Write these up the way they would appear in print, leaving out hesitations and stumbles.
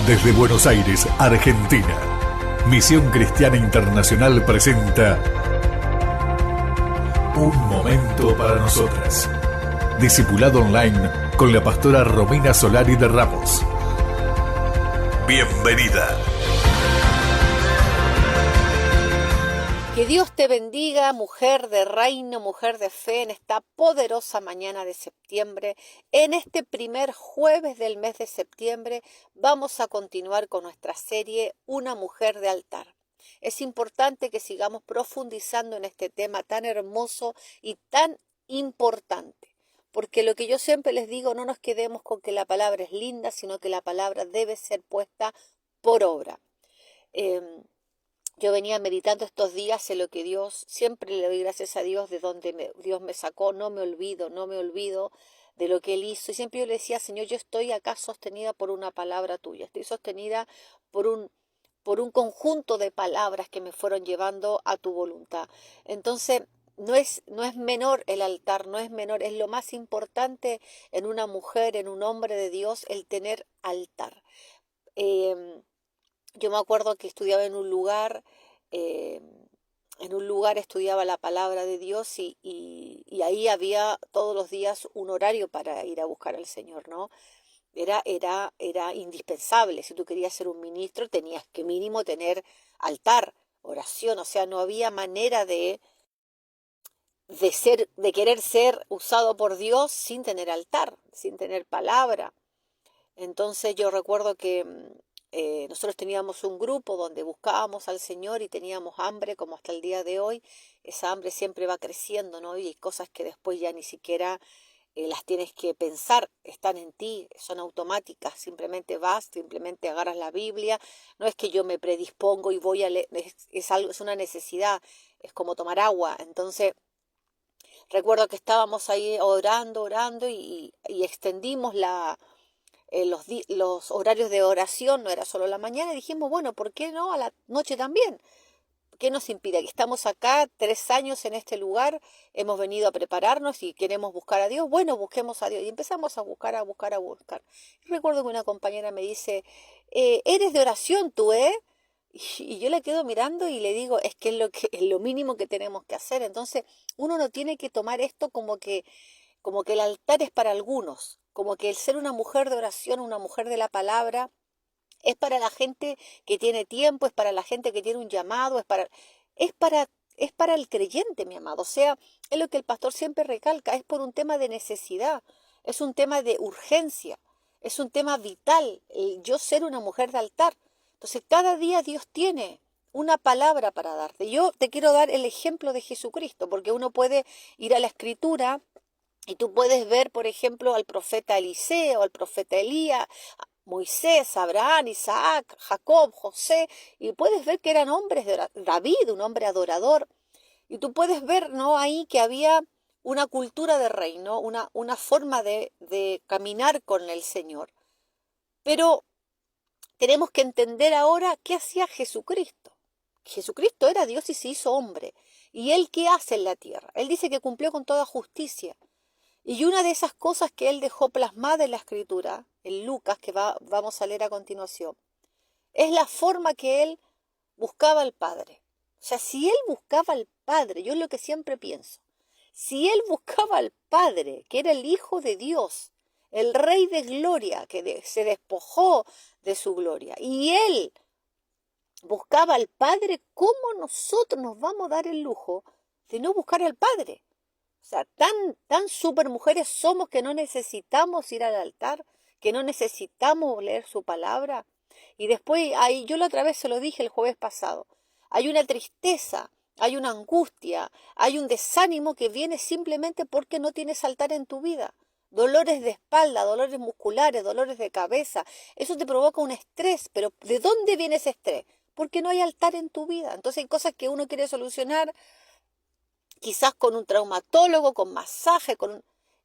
Desde Buenos Aires, Argentina, Misión Cristiana Internacional presenta Un Momento para Nosotras. Discipulado online con la pastora Romina Solari de Ramos. Bienvenida. Que Dios te bendiga, mujer de reino, mujer de fe, en esta poderosa mañana de septiembre. En este primer jueves del mes de septiembre vamos a continuar con nuestra serie Una mujer de altar. Es importante que sigamos profundizando en este tema tan hermoso y tan importante. Porque lo que yo siempre les digo, no nos quedemos con que la palabra es linda, sino que la palabra debe ser puesta por obra. Yo venía meditando estos días en lo que Dios, siempre le doy gracias a Dios de donde Dios me sacó, no me olvido de lo que Él hizo. Y siempre yo le decía, Señor, yo estoy acá sostenida por una palabra tuya, estoy sostenida por un conjunto de palabras que me fueron llevando a tu voluntad. Entonces, no es menor el altar, no es menor, es lo más importante en una mujer, en un hombre de Dios, el tener altar. Yo me acuerdo que estudiaba en un lugar estudiaba la palabra de Dios y ahí había todos los días un horario para ir a buscar al Señor, ¿no? Era indispensable. Si tú querías ser un ministro, tenías que mínimo tener altar, oración, o sea, no había manera de querer ser usado por Dios sin tener altar, sin tener palabra. Entonces yo recuerdo que nosotros teníamos un grupo donde buscábamos al Señor y teníamos hambre, como hasta el día de hoy. Esa hambre siempre va creciendo, ¿no? Y hay cosas que después ya ni siquiera las tienes que pensar, están en ti, son automáticas. Simplemente vas, simplemente agarras la Biblia. No es que yo me predispongo y voy a leer, es una necesidad, es como tomar agua. Entonces, recuerdo que estábamos ahí orando y extendimos los horarios de oración, no era solo la mañana, y dijimos, bueno, ¿por qué no a la noche también? ¿Qué nos impide? Que estamos acá 3 años en este lugar, hemos venido a prepararnos y queremos buscar a Dios, bueno, busquemos a Dios. Y empezamos a buscar. Y recuerdo que una compañera me dice, ¿eres de oración tú, eh? Y yo la quedo mirando y le digo, es que es lo mínimo que tenemos que hacer. Entonces, uno no tiene que tomar esto como que el altar es para algunos, como que el ser una mujer de oración, una mujer de la palabra, es para la gente que tiene tiempo, es para la gente que tiene un llamado, es para, es para el creyente, mi amado. O sea, es lo que el pastor siempre recalca, es por un tema de necesidad, es un tema de urgencia, es un tema vital, el yo ser una mujer de altar. Entonces, cada día Dios tiene una palabra para darte. Yo te quiero dar el ejemplo de Jesucristo, porque uno puede ir a la Escritura y tú puedes ver, por ejemplo, al profeta Eliseo, al profeta Elías, Moisés, Abraham, Isaac, Jacob, José, y puedes ver que eran hombres de David, un hombre adorador. Y tú puedes ver, ¿no?, ahí que había una cultura de reino, una forma de caminar con el Señor. Pero tenemos que entender ahora qué hacía Jesucristo. Jesucristo era Dios y se hizo hombre. ¿Y Él qué hace en la tierra? Él dice que cumplió con toda justicia. Y una de esas cosas que Él dejó plasmada en la Escritura, en Lucas, que vamos a leer a continuación, es la forma que Él buscaba al Padre. O sea, si Él buscaba al Padre, yo es lo que siempre pienso, si Él buscaba al Padre, que era el Hijo de Dios, el Rey de Gloria, que se despojó de su gloria, y Él buscaba al Padre, ¿cómo nosotros nos vamos a dar el lujo de no buscar al Padre? O sea, tan super mujeres somos que no necesitamos ir al altar, que no necesitamos leer su palabra. Y después, ahí, yo la otra vez se lo dije el jueves pasado, hay una tristeza, hay una angustia, hay un desánimo que viene simplemente porque no tienes altar en tu vida. Dolores de espalda, dolores musculares, dolores de cabeza. Eso te provoca un estrés, pero ¿de dónde viene ese estrés? Porque no hay altar en tu vida. Entonces hay cosas que uno quiere solucionar, quizás con un traumatólogo, con masaje, con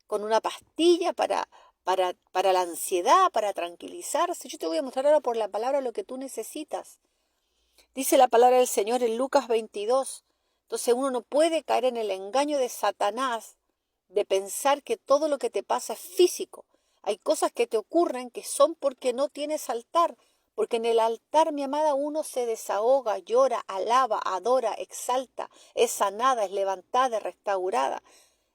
una pastilla para la ansiedad, para tranquilizarse. Yo te voy a mostrar ahora por la palabra lo que tú necesitas. Dice la palabra del Señor en Lucas 22. Entonces uno no puede caer en el engaño de Satanás de pensar que todo lo que te pasa es físico. Hay cosas que te ocurren que son porque no tienes altar, porque en el altar, mi amada, uno se desahoga, llora, alaba, adora, exalta, es sanada, es levantada, es restaurada.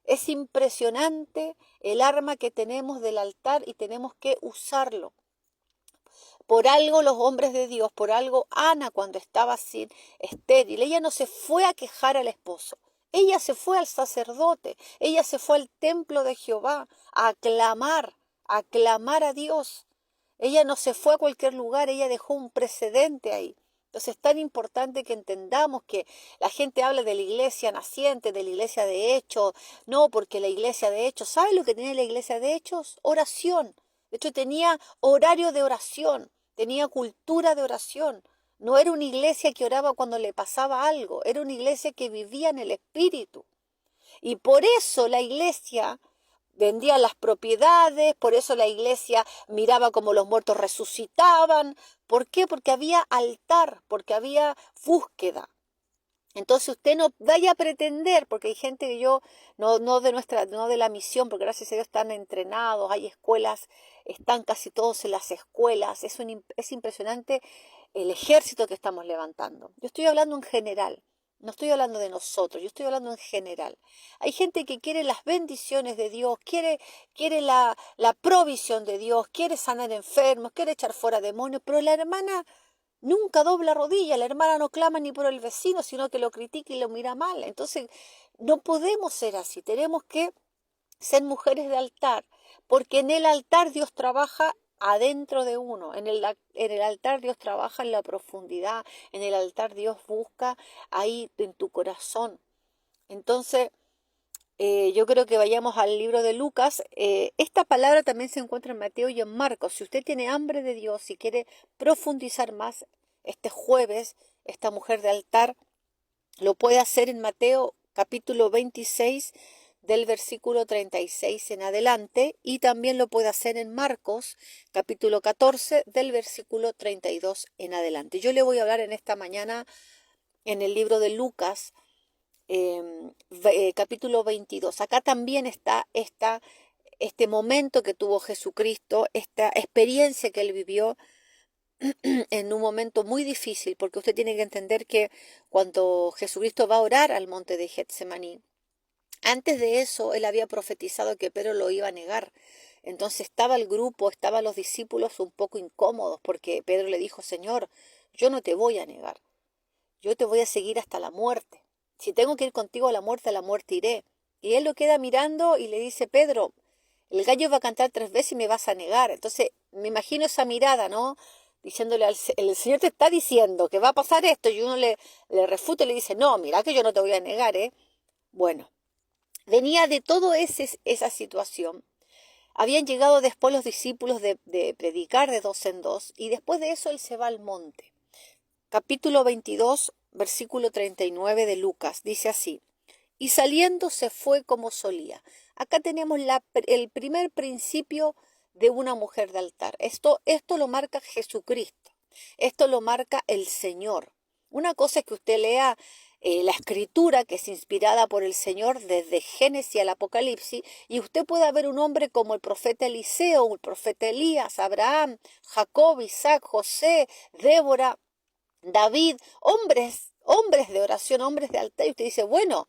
Es impresionante el arma que tenemos del altar y tenemos que usarlo. Por algo los hombres de Dios, por algo Ana cuando estaba sin estéril, ella no se fue a quejar al esposo. Ella se fue al sacerdote, ella se fue al templo de Jehová a clamar a Dios. Ella no se fue a cualquier lugar, ella dejó un precedente ahí. Entonces es tan importante que entendamos que la gente habla de la iglesia naciente, de la iglesia de Hechos. No, porque la iglesia de Hechos, ¿sabe lo que tenía la iglesia de Hechos? Oración. De hecho tenía horario de oración, tenía cultura de oración. No era una iglesia que oraba cuando le pasaba algo, era una iglesia que vivía en el Espíritu. Y por eso la iglesia vendía las propiedades, por eso la iglesia miraba como los muertos resucitaban. ¿Por qué? Porque había altar, porque había búsqueda. Entonces usted no vaya a pretender, porque hay gente que no de la misión, porque gracias a Dios están entrenados, hay escuelas, están casi todos en las escuelas, es impresionante el ejército que estamos levantando. Yo estoy hablando en general, no estoy hablando de nosotros, yo estoy hablando en general. Hay gente que quiere las bendiciones de Dios, quiere la provisión de Dios, quiere sanar enfermos, quiere echar fuera demonios, pero la hermana nunca dobla rodilla, la hermana no clama ni por el vecino, sino que lo critica y lo mira mal. Entonces, no podemos ser así, tenemos que ser mujeres de altar, porque en el altar Dios trabaja adentro de uno, en el altar Dios trabaja en la profundidad, en el altar Dios busca ahí en tu corazón. Entonces, yo creo que vayamos al libro de Lucas. Esta palabra también se encuentra en Mateo y en Marcos. Si usted tiene hambre de Dios y quiere profundizar más este jueves, esta mujer de altar, lo puede hacer en Mateo capítulo 26 del versículo 36 en adelante, y también lo puede hacer en Marcos capítulo 14 del versículo 32 en adelante. Yo le voy a hablar en esta mañana en el libro de Lucas, capítulo 22. Acá también está este momento que tuvo Jesucristo, esta experiencia que él vivió en un momento muy difícil, porque usted tiene que entender que cuando Jesucristo va a orar al monte de Getsemaní, antes de eso él había profetizado que Pedro lo iba a negar. Entonces estaba el grupo, estaban los discípulos un poco incómodos, porque Pedro le dijo: Señor, yo no te voy a negar, yo te voy a seguir hasta la muerte. Si tengo que ir contigo a la muerte iré. Y él lo queda mirando y le dice: Pedro, el gallo va a cantar 3 veces y me vas a negar. Entonces me imagino esa mirada, ¿no? Diciéndole, el Señor te está diciendo que va a pasar esto, y uno le refuta y le dice: no, mira que yo no te voy a negar, ¿eh? Bueno, venía de todo esa situación. Habían llegado después los discípulos de predicar de 2 en 2, y después de eso él se va al monte. Capítulo 22, versículo 39 de Lucas, dice así: y saliendo se fue como solía. Acá tenemos el primer principio de una mujer de altar. Esto lo marca Jesucristo, esto lo marca el Señor. Una cosa es que usted lea la escritura, que es inspirada por el Señor desde Génesis al Apocalipsis, y usted puede ver un hombre como el profeta Eliseo, el profeta Elías, Abraham, Jacob, Isaac, José, Débora, David, hombres de oración, hombres de altar, y usted dice: bueno,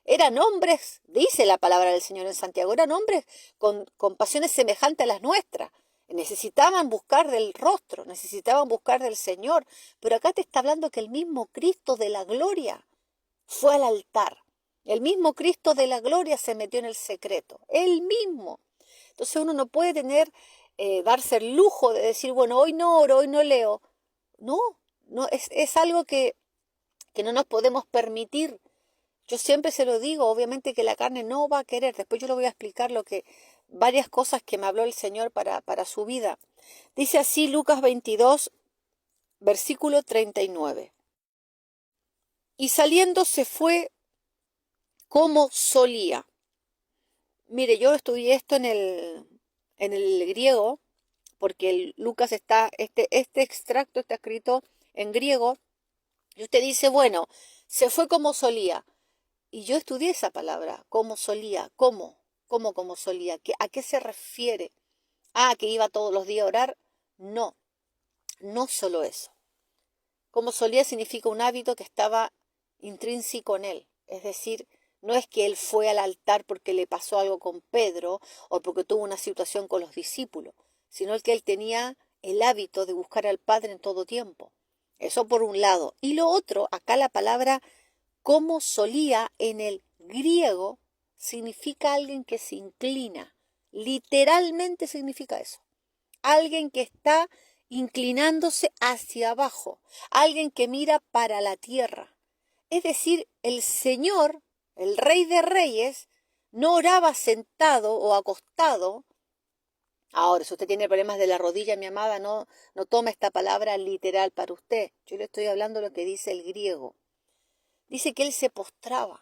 eran hombres, dice la palabra del Señor en Santiago, eran hombres con pasiones semejantes a las nuestras. Necesitaban buscar del rostro, necesitaban buscar del Señor. Pero acá te está hablando que el mismo Cristo de la gloria fue al altar. El mismo Cristo de la gloria se metió en el secreto. El mismo. Entonces uno no puede darse el lujo de decir: bueno, hoy no oro, hoy no leo. No, es algo que no nos podemos permitir. Yo siempre se lo digo, obviamente que la carne no va a querer. Después yo le voy a explicar varias cosas que me habló el Señor para su vida. Dice así Lucas 22, versículo 39. Y saliendo se fue como solía. Mire, yo estudié esto en el griego, porque Lucas este extracto está escrito en griego, y usted dice: bueno, se fue como solía. Y yo estudié esa palabra, como solía. ¿Cómo solía? ¿A qué se refiere? ¿Que iba todos los días a orar? No. No solo eso. Como solía significa un hábito que estaba intrínseco en él. Es decir, no es que él fue al altar porque le pasó algo con Pedro o porque tuvo una situación con los discípulos, sino que él tenía el hábito de buscar al Padre en todo tiempo. Eso por un lado. Y lo otro, acá la palabra como solía en el griego significa alguien que se inclina. Literalmente significa eso. Alguien que está inclinándose hacia abajo, alguien que mira para la tierra. Es decir, el Señor, el Rey de Reyes, no oraba sentado o acostado. Ahora, si usted tiene problemas de la rodilla, mi amada, no tome esta palabra literal para usted. Yo le estoy hablando de lo que dice el griego. Dice que él se postraba,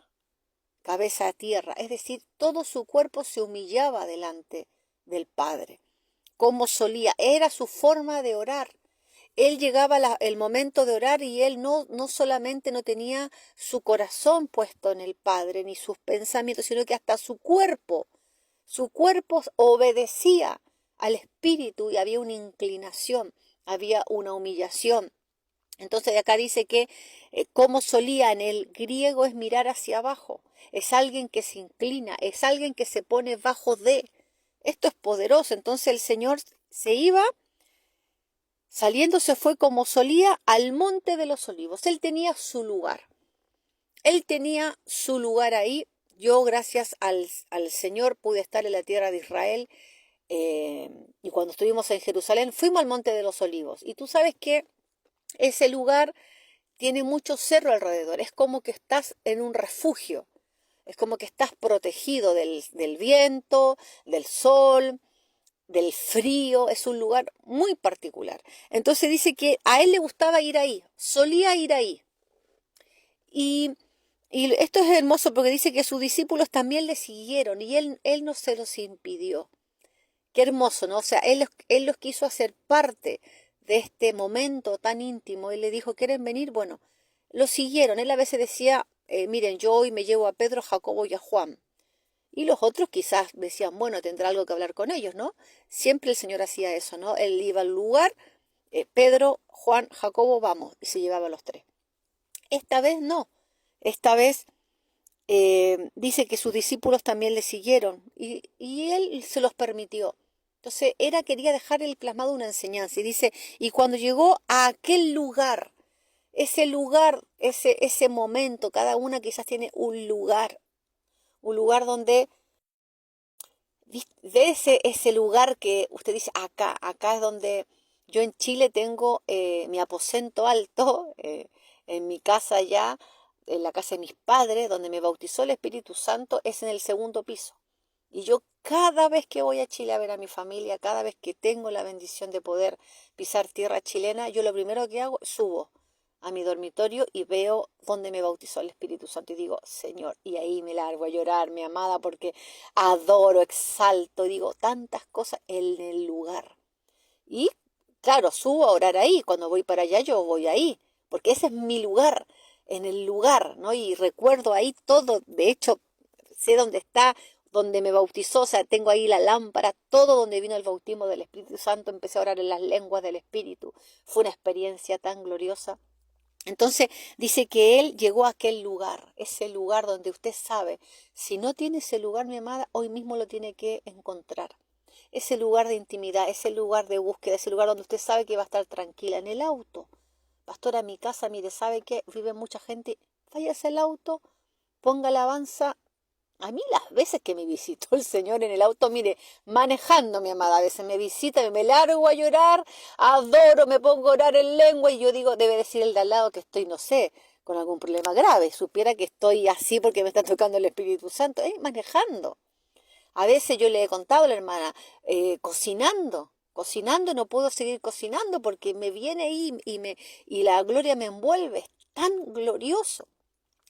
cabeza a tierra, es decir, todo su cuerpo se humillaba delante del Padre. Como solía, era su forma de orar. Él llegaba el momento de orar y él no solamente no tenía su corazón puesto en el Padre, ni sus pensamientos, sino que hasta su cuerpo obedecía al Espíritu y había una inclinación, había una humillación. Entonces acá dice que como solía en el griego es mirar hacia abajo, es alguien que se inclina, es alguien que se pone bajo de. Esto es poderoso. Entonces el Señor se iba, saliendo se fue como solía al monte de los olivos. Él tenía su lugar. Él tenía su lugar ahí. Yo, gracias al Señor, pude estar en la tierra de Israel. Y cuando estuvimos en Jerusalén, fuimos al monte de los olivos. Y tú sabes que ese lugar tiene mucho cerro alrededor. Es como que estás en un refugio. Es como que estás protegido del viento, del sol, del frío. Es un lugar muy particular. Entonces dice que a él le gustaba ir ahí, solía ir ahí. Y esto es hermoso porque dice que sus discípulos también le siguieron y él no se los impidió. Qué hermoso, ¿no? O sea, él los quiso hacer parte de este momento tan íntimo. Él le dijo, ¿quieren venir? Bueno, lo siguieron. Él a veces decía, miren, yo hoy me llevo a Pedro, Jacobo y a Juan. Y los otros quizás decían, bueno, tendrá algo que hablar con ellos, ¿no? Siempre el Señor hacía eso, ¿no? Él iba al lugar, Pedro, Juan, Jacobo, vamos, y se llevaba a los tres. Esta vez no. Esta vez dice que sus discípulos también le siguieron y él se los permitió. Entonces, quería dejar el plasmado una enseñanza. Y dice, y cuando llegó a aquel lugar, ese momento, cada una quizás tiene un lugar donde, de ese lugar que usted dice, acá es donde yo en Chile tengo mi aposento alto, en mi casa allá, en la casa de mis padres, donde me bautizó el Espíritu Santo, es en el segundo piso. Y yo cada vez que voy a Chile a ver a mi familia, cada vez que tengo la bendición de poder pisar tierra chilena, yo lo primero que hago, subo a mi dormitorio y veo dónde me bautizó el Espíritu Santo y digo, Señor, y ahí me largo a llorar, mi amada, porque adoro, exalto, digo tantas cosas en el lugar. Y claro, subo a orar ahí, cuando voy para allá yo voy ahí, porque ese es mi lugar, en el lugar, ¿no? Y recuerdo ahí todo, de hecho, sé dónde está, donde me bautizó, o sea, tengo ahí la lámpara, todo donde vino el bautismo del Espíritu Santo, empecé a orar en las lenguas del Espíritu, fue una experiencia tan gloriosa. Entonces dice que él llegó a aquel lugar, ese lugar donde usted sabe, si no tiene ese lugar, mi amada, hoy mismo lo tiene que encontrar. Ese lugar de intimidad, ese lugar de búsqueda, ese lugar donde usted sabe que va a estar tranquila en el auto. Pastora, mi casa, mire, ¿sabe qué? Vive mucha gente, váyase al auto, ponga alabanza. A mí las veces que me visitó el Señor en el auto, mire, manejando, mi amada, a veces me visita y me largo a llorar, adoro, me pongo a orar en lengua y yo digo, debe decir el de al lado que estoy, no sé, con algún problema grave, supiera que estoy así porque me está tocando el Espíritu Santo, manejando. A veces yo le he contado a la hermana, cocinando, no puedo seguir cocinando porque me viene ahí y la gloria me envuelve, es tan glorioso.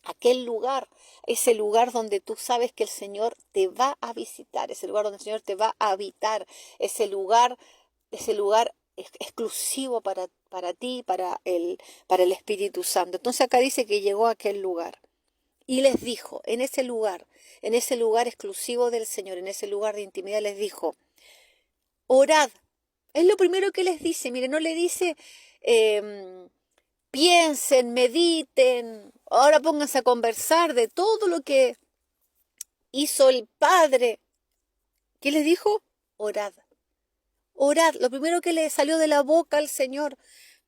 Aquel lugar, ese lugar donde tú sabes que el Señor te va a visitar, ese lugar donde el Señor te va a habitar, ese lugar exclusivo para ti, para el Espíritu Santo. Entonces acá dice que llegó a aquel lugar y les dijo, en ese lugar exclusivo del Señor, en ese lugar de intimidad, les dijo, orad. Es lo primero que les dice. Mire, no le dice piensen, mediten, ahora pónganse a conversar de todo lo que hizo el Padre. ¿Qué les dijo? Orad. Orad. Lo primero que le salió de la boca al Señor.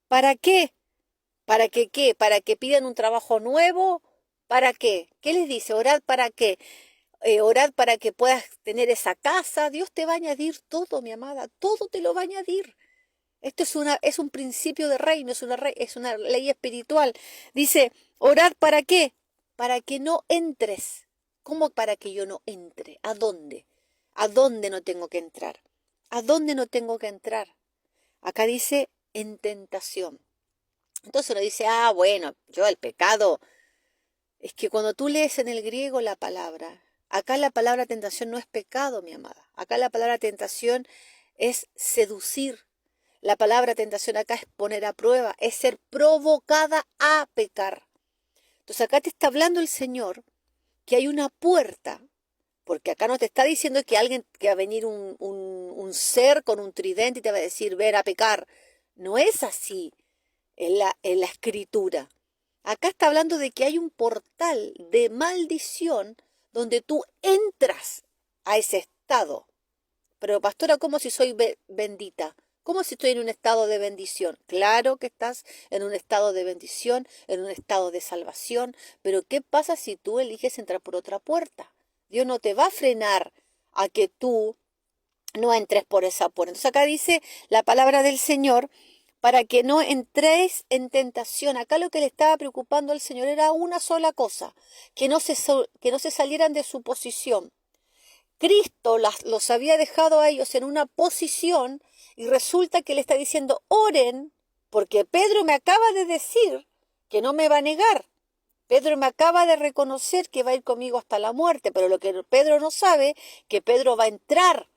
¿Para qué? ¿Para que qué? ¿Para que pidan un trabajo nuevo? ¿Para qué? ¿Qué les dice? Orad para qué. Orad para que puedas tener esa casa. Dios te va a añadir todo, mi amada. Todo te lo va a añadir. Esto es un principio de reino, es una ley espiritual. Dice, orad para qué? Para que no entres. ¿Cómo para que yo no entre? ¿A dónde? ¿A dónde no tengo que entrar? ¿A dónde no tengo que entrar? Acá dice en tentación. Entonces uno dice, bueno, yo el pecado. Es que cuando tú lees en el griego la palabra, acá la palabra tentación no es pecado, mi amada. Acá la palabra tentación es seducir. La palabra tentación acá es poner a prueba, es ser provocada a pecar. Entonces acá te está hablando el Señor que hay una puerta, porque acá no te está diciendo que va a venir un ser con un tridente y te va a decir, ven a pecar. No es así en la escritura. Acá está hablando de que hay un portal de maldición donde tú entras a ese estado. Pero pastora, ¿cómo si soy bendita? ¿Cómo si estoy en un estado de bendición? Claro que estás en un estado de bendición, en un estado de salvación, pero ¿qué pasa si tú eliges entrar por otra puerta? Dios no te va a frenar a que tú no entres por esa puerta. Entonces acá dice la palabra del Señor, para que no entréis en tentación. Acá lo que le estaba preocupando al Señor era una sola cosa, que no se salieran de su posición. Cristo los había dejado a ellos en una posición y resulta que le está diciendo, oren, porque Pedro me acaba de decir que no me va a negar. Pedro me acaba de reconocer que va a ir conmigo hasta la muerte, pero lo que Pedro no sabe, que Pedro va a entrar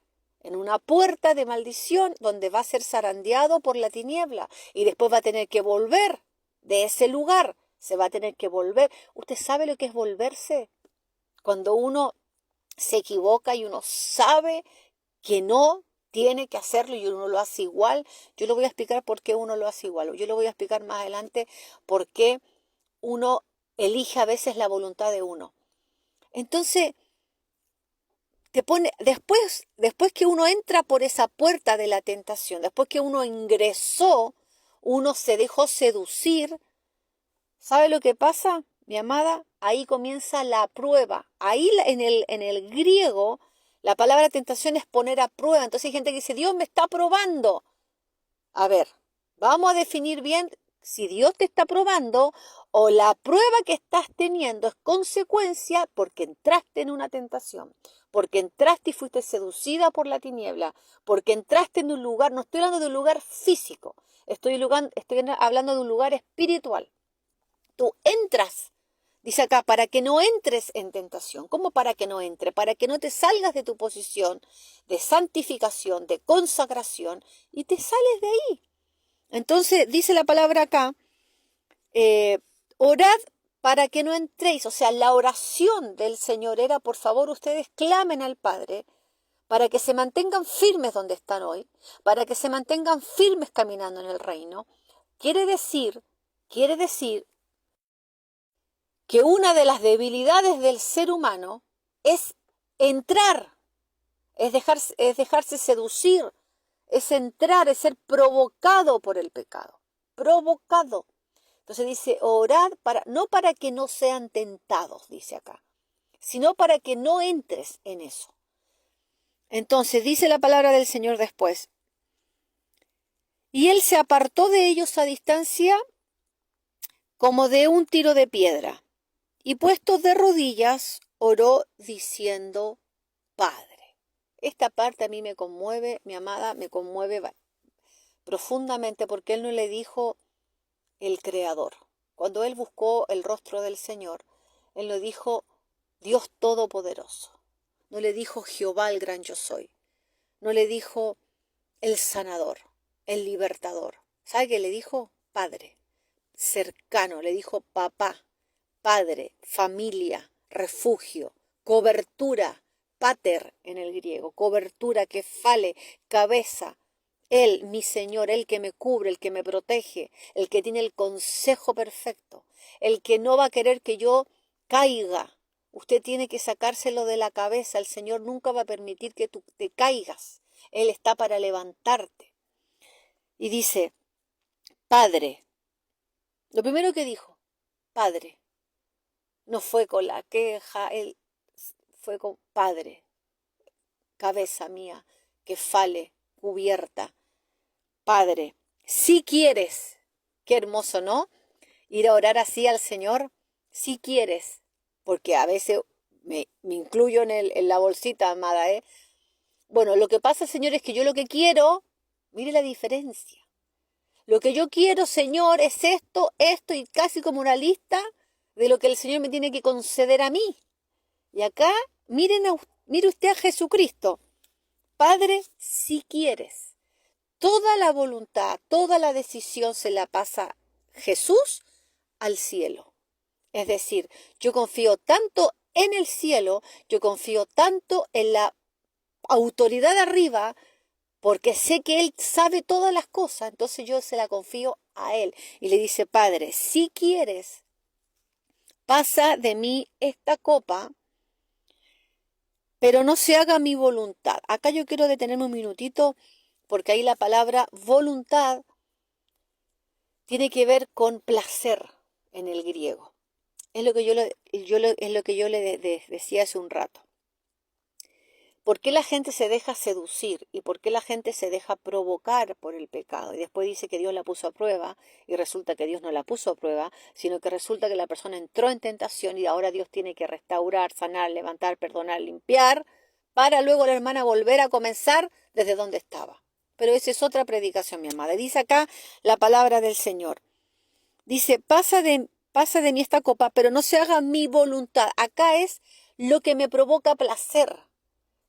en una puerta de maldición donde va a ser zarandeado por la tiniebla y después va a tener que volver de ese lugar, se va a tener que volver. ¿Usted sabe lo que es volverse? Cuando uno se equivoca y uno sabe que no tiene que hacerlo y uno lo hace igual. Yo le voy a explicar por qué uno lo hace igual. Yo le voy a explicar más adelante por qué uno elige a veces la voluntad de uno. Entonces, después que uno entra por esa puerta de la tentación, después que uno ingresó, uno se dejó seducir. ¿Sabe lo que pasa, mi amada? Ahí comienza la prueba. Ahí en el griego, la palabra tentación es poner a prueba. Entonces hay gente que dice, Dios me está probando. A ver, vamos a definir bien si Dios te está probando o la prueba que estás teniendo es consecuencia porque entraste en una tentación, porque entraste y fuiste seducida por la tiniebla, porque entraste en un lugar, no estoy hablando de un lugar físico, estoy hablando de un lugar espiritual. Tú entras, dice acá, para que no entres en tentación. ¿Cómo para que no entre? Para que no te salgas de tu posición de santificación, de consagración, y te sales de ahí. Entonces, dice la palabra acá, orad para que no entréis. O sea, la oración del Señor era, por favor, ustedes clamen al Padre para que se mantengan firmes donde están hoy, para que se mantengan firmes caminando en el reino. Quiere decir que una de las debilidades del ser humano es entrar, es dejarse seducir, es entrar, es ser provocado por el pecado, provocado. Entonces dice, orad no para que no sean tentados, dice acá, sino para que no entres en eso. Entonces dice la palabra del Señor después, y él se apartó de ellos a distancia como de un tiro de piedra. Y puesto de rodillas, oró diciendo, Padre. Esta parte a mí me conmueve, mi amada, me conmueve profundamente porque él no le dijo el Creador. Cuando él buscó el rostro del Señor, él le dijo Dios Todopoderoso. No le dijo Jehová el gran yo soy. No le dijo el sanador, el libertador. ¿Sabe qué le dijo? Padre. Cercano, le dijo papá. Padre, familia, refugio, cobertura, pater en el griego, cobertura, kefale, cabeza, Él, mi Señor, el que me cubre, el que me protege, el que tiene el consejo perfecto, el que no va a querer que yo caiga. Usted tiene que sacárselo de la cabeza. El Señor nunca va a permitir que tú te caigas. Él está para levantarte. Y dice, Padre. Lo primero que dijo, Padre. No fue con la queja, Él fue con Padre. Cabeza mía, que fale, cubierta. Padre, si quieres, qué hermoso, ¿no? Ir a orar así al Señor, si quieres, porque a veces me incluyo en la bolsita, amada, ¿eh? Bueno, lo que pasa, Señor, es que yo lo que quiero, mire la diferencia. Lo que yo quiero, Señor, es esto, esto y casi como una lista de lo que el Señor me tiene que conceder a mí. Y acá, mire usted a Jesucristo. Padre, si quieres. Toda la voluntad, toda la decisión se la pasa Jesús al cielo. Es decir, yo confío tanto en el cielo, yo confío tanto en la autoridad de arriba, porque sé que Él sabe todas las cosas, entonces yo se la confío a Él. Y le dice, Padre, si quieres, pasa de mí esta copa, pero no se haga mi voluntad. Acá yo quiero detenerme un minutito, porque ahí la palabra voluntad tiene que ver con placer en el griego. Es lo que yo le decía hace un rato. ¿Por qué la gente se deja seducir y por qué la gente se deja provocar por el pecado? Y después dice que Dios la puso a prueba y resulta que Dios no la puso a prueba, sino que resulta que la persona entró en tentación y ahora Dios tiene que restaurar, sanar, levantar, perdonar, limpiar, para luego la hermana volver a comenzar desde donde estaba. Pero esa es otra predicación, mi amada. Dice acá la palabra del Señor. Dice, pasa de mí esta copa, pero no se haga mi voluntad. Acá es lo que me provoca placer.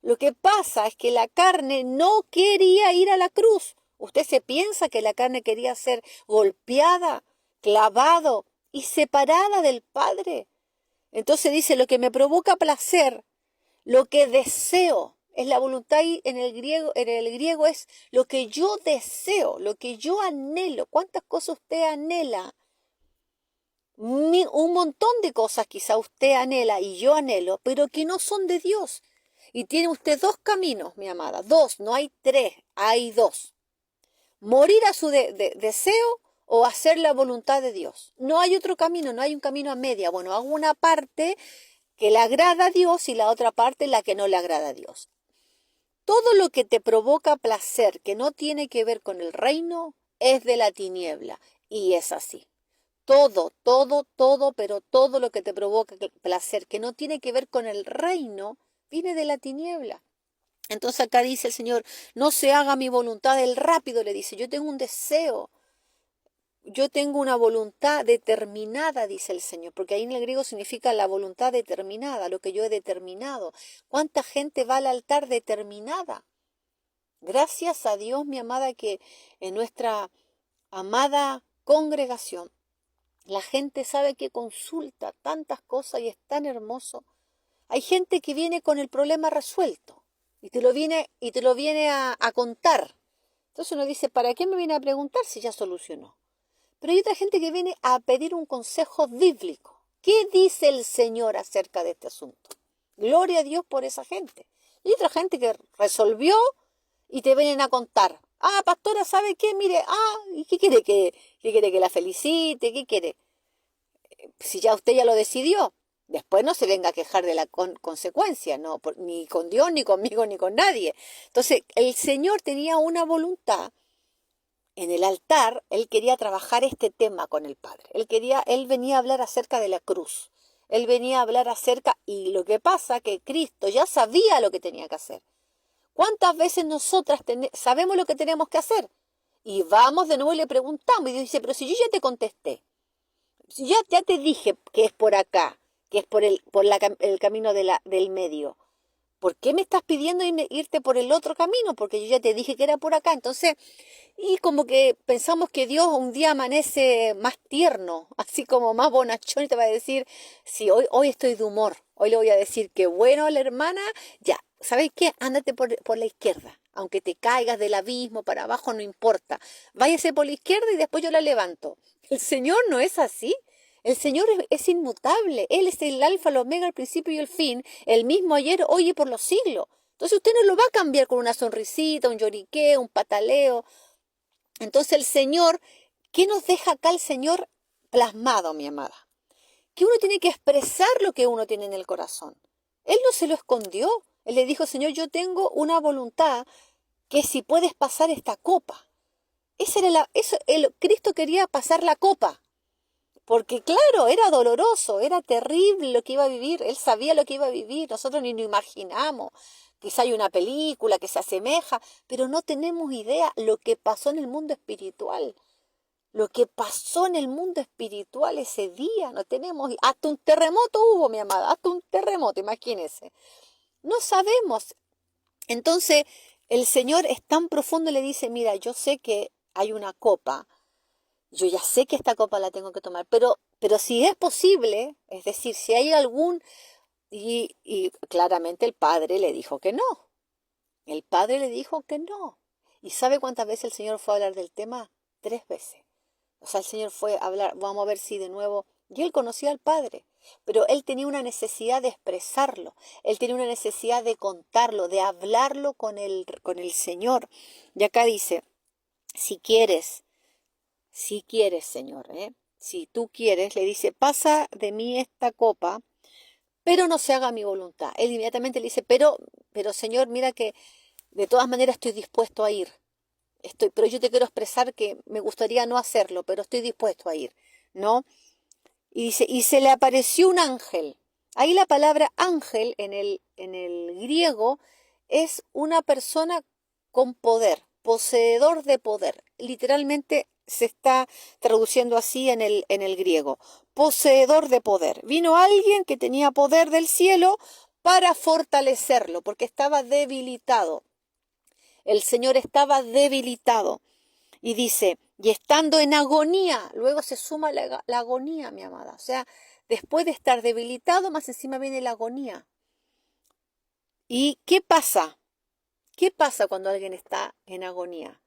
Lo que pasa es que la carne no quería ir a la cruz. Usted se piensa que la carne quería ser golpeada, clavado y separada del Padre. Entonces dice, lo que me provoca placer, lo que deseo, es la voluntad en el griego es lo que yo deseo, lo que yo anhelo. ¿Cuántas cosas usted anhela? Un montón de cosas quizá usted anhela y yo anhelo, pero que no son de Dios. Y tiene usted dos caminos, mi amada, dos, no hay tres, hay dos. Morir a su deseo o hacer la voluntad de Dios. No hay otro camino, no hay un camino a media. Bueno, hago una parte que le agrada a Dios y la otra parte la que no le agrada a Dios. Todo lo que te provoca placer que no tiene que ver con el reino es de la tiniebla y es así. Todo, pero todo lo que te provoca placer que no tiene que ver con el reino viene de la tiniebla. Entonces acá dice el Señor, no se haga mi voluntad, el rápido le dice, yo tengo un deseo, yo tengo una voluntad determinada, dice el Señor, porque ahí en el griego significa la voluntad determinada, lo que yo he determinado. ¿Cuánta gente va al altar determinada? Gracias a Dios, mi amada, que en nuestra amada congregación, la gente sabe que consulta tantas cosas y es tan hermoso. Hay gente que viene con el problema resuelto y te lo viene a contar. Entonces uno dice, ¿para qué me viene a preguntar si ya solucionó? Pero hay otra gente que viene a pedir un consejo bíblico. ¿Qué dice el Señor acerca de este asunto? Gloria a Dios por esa gente. Y otra gente que resolvió y te vienen a contar. Ah, pastora, ¿sabe qué? Mire, ¿y qué quiere que la felicite? ¿Qué quiere? Si ya usted ya lo decidió. Después no se venga a quejar de la consecuencia, no, ni con Dios, ni conmigo, ni con nadie. Entonces, el Señor tenía una voluntad. En el altar, Él quería trabajar este tema con el Padre. Él venía a hablar acerca de la cruz. Él venía a hablar y lo que pasa que Cristo ya sabía lo que tenía que hacer. ¿Cuántas veces nosotras sabemos lo que tenemos que hacer? Y vamos de nuevo y le preguntamos, y Dios dice, pero si yo ya te contesté, si ya te dije que es por acá, que es por el camino del medio, ¿por qué me estás pidiendo irte por el otro camino? Porque yo ya te dije que era por acá. Entonces, y como que pensamos que Dios un día amanece más tierno, así como más bonachón, y te va a decir, sí, hoy estoy de humor. Hoy le voy a decir que bueno a la hermana, ya, ¿sabes qué? Ándate por la izquierda. Aunque te caigas del abismo para abajo, no importa. Váyase por la izquierda y después yo la levanto. El Señor no es así. El Señor es inmutable. Él es el alfa, el omega, el principio y el fin. El mismo ayer, hoy y por los siglos. Entonces usted no lo va a cambiar con una sonrisita, un lloriqueo, un pataleo. Entonces el Señor, ¿qué nos deja acá el Señor plasmado, mi amada? Que uno tiene que expresar lo que uno tiene en el corazón. Él no se lo escondió. Él le dijo, Señor, yo tengo una voluntad que si puedes pasar esta copa. Cristo quería pasar la copa. Porque claro, era doloroso, era terrible lo que iba a vivir. Él sabía lo que iba a vivir. Nosotros ni lo imaginamos. Quizá hay una película que se asemeja, pero no tenemos idea lo que pasó en el mundo espiritual. Lo que pasó en el mundo espiritual ese día, no tenemos, hasta un terremoto hubo, mi amada, hasta un terremoto, imagínense. No sabemos. Entonces, el Señor es tan profundo y le dice, mira, yo sé que hay una copa, yo ya sé que esta copa la tengo que tomar, pero si es posible, es decir, si hay algún, y claramente el Padre le dijo que no. El Padre le dijo que no. ¿Y sabe cuántas veces el Señor fue a hablar del tema? 3 veces. O sea, el Señor fue a hablar, vamos a ver si de nuevo, y él conocía al Padre, pero él tenía una necesidad de expresarlo, él tenía una necesidad de contarlo, de hablarlo con el Señor. Y acá dice, si quieres, Señor, si tú quieres, le dice, pasa de mí esta copa, pero no se haga mi voluntad. Él inmediatamente le dice, pero Señor, mira que de todas maneras estoy dispuesto a ir. Pero yo te quiero expresar que me gustaría no hacerlo, pero estoy dispuesto a ir, ¿no? Y dice, y se le apareció un ángel. Ahí la palabra ángel en el griego es una persona con poder, poseedor de poder. Literalmente se está traduciendo así en el griego. Poseedor de poder. Vino alguien que tenía poder del cielo para fortalecerlo, porque estaba debilitado. El Señor estaba debilitado. Y dice, y estando en agonía, luego se suma la agonía, mi amada. O sea, después de estar debilitado, más encima viene la agonía. ¿Y qué pasa? ¿Qué pasa cuando alguien está en agonía?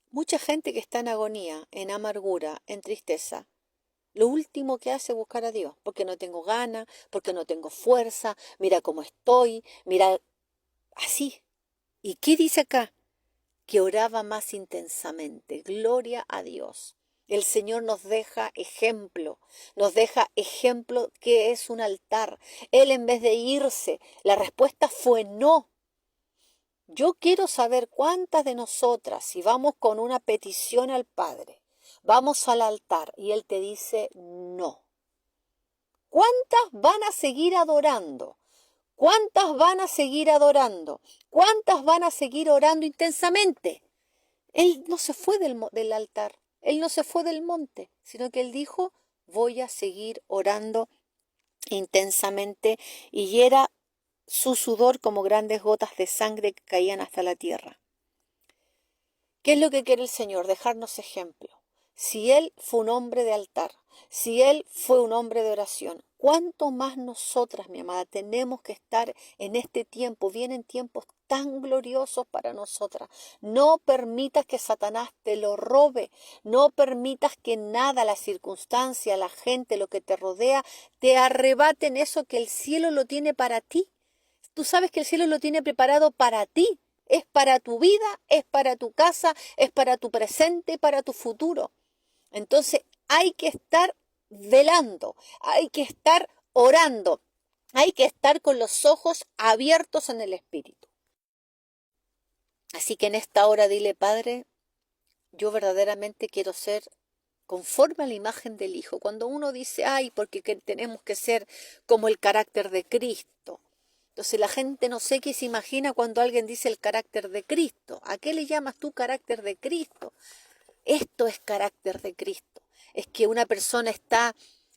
Mucha gente que está en agonía, en amargura, en tristeza, lo último que hace es buscar a Dios, porque no tengo ganas, porque no tengo fuerza, mira cómo estoy, mira, así. ¿Y qué dice acá? Que oraba más intensamente. Gloria a Dios. El Señor nos deja ejemplo que es un altar. Él en vez de irse, la respuesta fue no. Yo quiero saber cuántas de nosotras, si vamos con una petición al Padre, vamos al altar y Él te dice no. ¿Cuántas van a seguir adorando? ¿Cuántas van a seguir adorando? ¿Cuántas van a seguir orando intensamente? Él no se fue del altar, él no se fue del monte, sino que él dijo, voy a seguir orando intensamente, y era su sudor como grandes gotas de sangre que caían hasta la tierra. ¿Qué es lo que quiere el Señor? Dejarnos ejemplo. Si Él fue un hombre de altar, si Él fue un hombre de oración, ¿cuánto más nosotras, mi amada, tenemos que estar en este tiempo? Vienen tiempos tan gloriosos para nosotras. No permitas que Satanás te lo robe. No permitas que nada, la circunstancia, la gente, lo que te rodea, te arrebaten eso que el cielo lo tiene para ti. Tú sabes que el cielo lo tiene preparado para ti. Es para tu vida, es para tu casa, es para tu presente, para tu futuro. Entonces hay que estar velando, hay que estar orando, hay que estar con los ojos abiertos en el Espíritu. Así que en esta hora dile, Padre, yo verdaderamente quiero ser conforme a la imagen del Hijo. Cuando uno dice, ay, porque tenemos que ser como el carácter de Cristo. Entonces la gente no sé qué se imagina cuando alguien dice el carácter de Cristo. ¿A qué le llamas tú carácter de Cristo? Esto es carácter de Cristo. Es que una persona está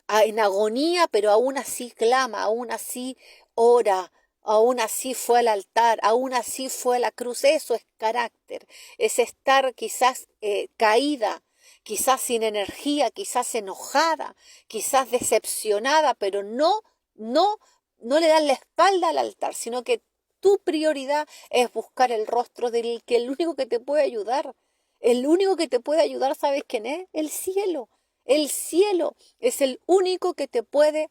en agonía, pero aún así clama, aún así ora, aún así fue al altar, aún así fue a la cruz. Eso es carácter. Es estar quizás caída, quizás sin energía, quizás enojada, quizás decepcionada, pero no le dan la espalda al altar, sino que tu prioridad es buscar el rostro del que el único que te puede ayudar. El único que te puede ayudar, ¿sabes quién es? El cielo. El cielo es el único que te puede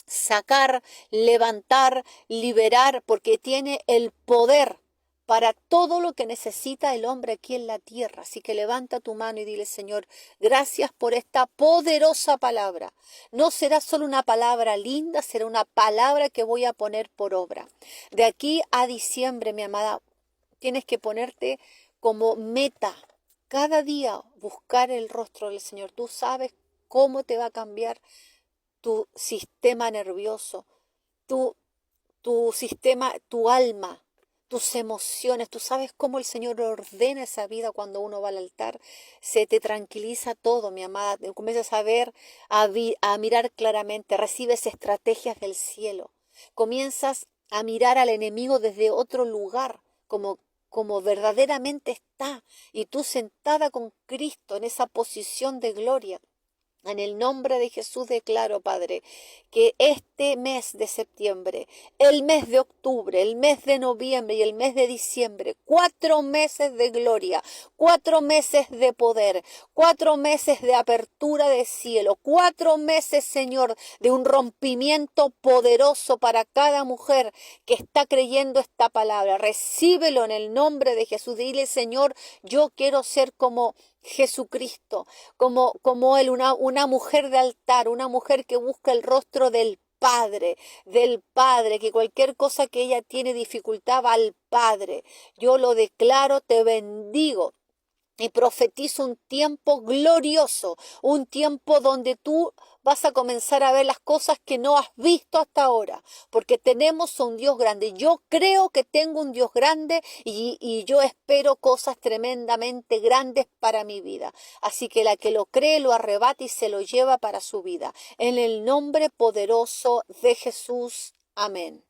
sacar, levantar, liberar, porque tiene el poder para todo lo que necesita el hombre aquí en la tierra. Así que levanta tu mano y dile, Señor, gracias por esta poderosa palabra. No será solo una palabra linda, será una palabra que voy a poner por obra. De aquí a diciembre, mi amada, tienes que ponerte como meta cada día buscar el rostro del Señor. Tú sabes cómo te va a cambiar tu sistema nervioso, tu sistema, tu alma, tus emociones. Tú sabes cómo el Señor ordena esa vida cuando uno va al altar. Se te tranquiliza todo, mi amada. Comienzas a ver, a mirar claramente, recibes estrategias del cielo. Comienzas a mirar al enemigo desde otro lugar, como verdaderamente está. Y tú sentada con Cristo en esa posición de gloria. En el nombre de Jesús declaro, Padre, que este mes de septiembre, el mes de octubre, el mes de noviembre y el mes de diciembre, 4 meses de gloria, 4 meses de poder, 4 meses de apertura de cielo, 4 meses, Señor, de un rompimiento poderoso para cada mujer que está creyendo esta palabra. Recíbelo en el nombre de Jesús. Dile, Señor, yo quiero ser como Jesucristo, como Él, una mujer de altar, una mujer que busca el rostro del Padre, que cualquier cosa que ella tiene dificultad va al Padre. Yo lo declaro, te bendigo. Y profetizo un tiempo glorioso, un tiempo donde tú vas a comenzar a ver las cosas que no has visto hasta ahora, porque tenemos un Dios grande. Yo creo que tengo un Dios grande y yo espero cosas tremendamente grandes para mi vida. Así que la que lo cree lo arrebata y se lo lleva para su vida. En el nombre poderoso de Jesús. Amén.